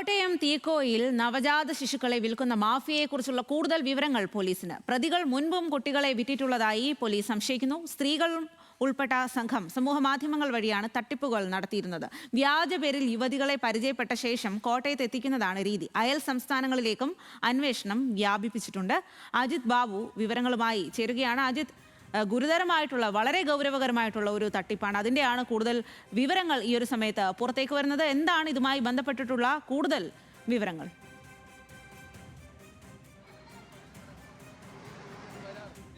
കോട്ടയം തീക്കോയിൽ നവജാത ശിശുക്കളെ വിൽക്കുന്ന മാഫിയയെക്കുറിച്ചുള്ള കൂടുതൽ വിവരങ്ങൾ പോലീസിന്. പ്രതികൾ മുൻപും കുട്ടികളെ വിറ്റിട്ടുള്ളതായി പോലീസ് സംശയിക്കുന്നു. സ്ത്രീകൾ ഉൾപ്പെട്ട സംഘം സമൂഹമാധ്യമങ്ങൾ വഴിയാണ് തട്ടിപ്പുകൾ നടത്തിയിരുന്നത്. വ്യാജ പേരിൽ യുവതികളെ പരിചയപ്പെട്ട ശേഷം കോട്ടയത്ത് എത്തിക്കുന്നതാണ് രീതി. അയൽ സംസ്ഥാനങ്ങളിലേക്കും അന്വേഷണം വ്യാപിപ്പിച്ചിട്ടുണ്ട്. അജിത് ബാബു വിവരങ്ങളുമായി ചേരുകയാണ്. അജിത്, ഗുരുതരമായിട്ടുള്ള വളരെ ഗൗരവകരമായിട്ടുള്ള ഒരു തട്ടിപ്പാണ്. അതിൻ്റെയാണ് കൂടുതൽ വിവരങ്ങൾ ഈ ഒരു സമയത്ത് പുറത്തേക്ക് വരുന്നത്. എന്താണ് ഇതുമായി ബന്ധപ്പെട്ടിട്ടുള്ള കൂടുതൽ വിവരങ്ങൾ?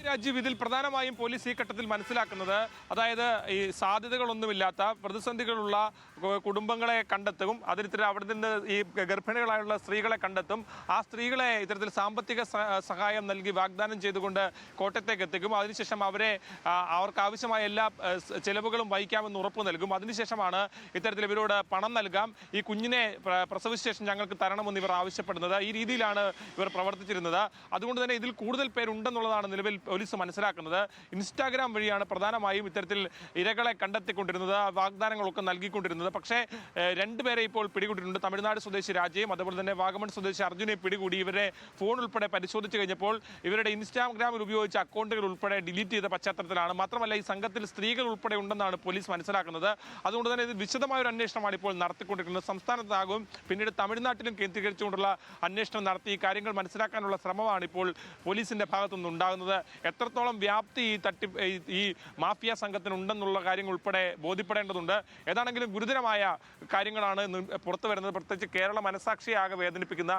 രാജീവ്, ഇതിൽ പ്രധാനമായും പോലീസ് ഈ ഘട്ടത്തിൽ മനസ്സിലാക്കുന്നത്, അതായത് ഈ സാധ്യതകളൊന്നുമില്ലാത്ത പ്രതിസന്ധികളുള്ള കുടുംബങ്ങളെ കണ്ടെത്തും, അതിന് അവിടെ നിന്ന് ഈ ഗർഭിണികളായുള്ള സ്ത്രീകളെ കണ്ടെത്തും, ആ സ്ത്രീകളെ ഇത്തരത്തിൽ സാമ്പത്തിക സഹായം നൽകി വാഗ്ദാനം ചെയ്തുകൊണ്ട് കോട്ടയത്തേക്ക് എത്തിക്കും. അതിനുശേഷം അവർക്ക് ആവശ്യമായ എല്ലാ ചെലവുകളും വഹിക്കാമെന്ന് ഉറപ്പ് നൽകും. അതിനുശേഷമാണ് ഇത്തരത്തിൽ ഇവരോട് പണം നൽകാം, ഈ കുഞ്ഞിനെ പ്രസവിച്ച ശേഷം ഞങ്ങൾക്ക് തരണമെന്ന് ഇവർ ആവശ്യപ്പെടുന്നത്. ഈ രീതിയിലാണ് ഇവർ പ്രവർത്തിച്ചിരുന്നത്. അതുകൊണ്ട് തന്നെ ഇതിൽ കൂടുതൽ പേരുണ്ടെന്നുള്ളതാണ് നിലവിൽ പോലീസ് മനസ്സിലാക്കുന്നത്. ഇൻസ്റ്റാഗ്രാം വഴിയാണ് പ്രധാനമായും ഇത്തരത്തിൽ ഇരകളെ കണ്ടെത്തിക്കൊണ്ടിരുന്നത്, വാഗ്ദാനങ്ങളൊക്കെ നൽകിക്കൊണ്ടിരുന്നത്. പക്ഷേ രണ്ടുപേരെ ഇപ്പോൾ പിടികൂടിയിട്ടുണ്ട്. തമിഴ്നാട് സ്വദേശി രാജയും അതുപോലെ തന്നെ വാഗമൺ സ്വദേശി അർജുനെ പിടികൂടി. ഇവരെ ഫോൺ ഉൾപ്പെടെ പരിശോധിച്ച് കഴിഞ്ഞപ്പോൾ ഇവരുടെ ഇൻസ്റ്റാഗ്രാമിൽ ഉപയോഗിച്ച അക്കൗണ്ടുകൾ ഉൾപ്പെടെ ഡിലീറ്റ് ചെയ്ത പശ്ചാത്തലത്തിലാണ്. മാത്രമല്ല, ഈ സംഘത്തിൽ സ്ത്രീകൾ ഉൾപ്പെടെ ഉണ്ടെന്നാണ് പോലീസ് മനസ്സിലാക്കുന്നത്. അതുകൊണ്ട് തന്നെ ഇത് വിശദമായ ഒരു അന്വേഷണമാണ് ഇപ്പോൾ നടത്തിക്കൊണ്ടിരിക്കുന്നത്. സംസ്ഥാനത്താകും പിന്നീട് തമിഴ്നാട്ടിലും കേന്ദ്രീകരിച്ചുകൊണ്ടുള്ള അന്വേഷണം നടത്തി ഈ കാര്യങ്ങൾ മനസ്സിലാക്കാനുള്ള ശ്രമമാണ് ഇപ്പോൾ പോലീസിന്റെ ഭാഗത്തുനിന്ന് ഉണ്ടാകുന്നത്. എത്രത്തോളം വ്യാപ്തി ഈ മാഫിയ സംഘത്തിനുണ്ടെന്നുള്ള കാര്യങ്ങൾ ഉൾപ്പെടെ ബോധ്യപ്പെടേണ്ടതുണ്ട്. ഏതാണെങ്കിലും ഗുരുതരമായ കാര്യങ്ങളാണ് പുറത്തു വരുന്നത്. പ്രത്യേകിച്ച് കേരള മനസാക്ഷിയാകെ വേദനിപ്പിക്കുന്ന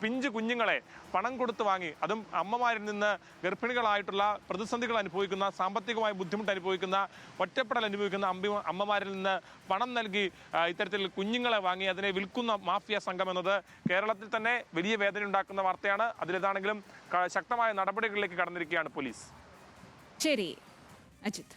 പിഞ്ചു കുഞ്ഞുങ്ങളെ പണം കൊടുത്ത് വാങ്ങി, അതും അമ്മമാരിൽ നിന്ന് ഗർഭിണികളായിട്ടുള്ള പ്രതിസന്ധികൾ അനുഭവിക്കുന്ന, സാമ്പത്തികമായി ബുദ്ധിമുട്ട് അനുഭവിക്കുന്ന, ഒറ്റപ്പെടൽ അനുഭവിക്കുന്ന അമ്മമാരിൽ നിന്ന് പണം നൽകി ഇത്തരത്തിൽ കുഞ്ഞുങ്ങളെ വാങ്ങി അതിനെ വിൽക്കുന്ന മാഫിയ സംഘം എന്നത് കേരളത്തിൽ തന്നെ വലിയ വേദന ഉണ്ടാക്കുന്ന വാർത്തയാണ്. അതിലേതാണെങ്കിലും ശക്തമായ നടപടികളിലേക്ക് കടന്നിരിക്കുകയാണ് പോലീസ്. ശരി അജിത്.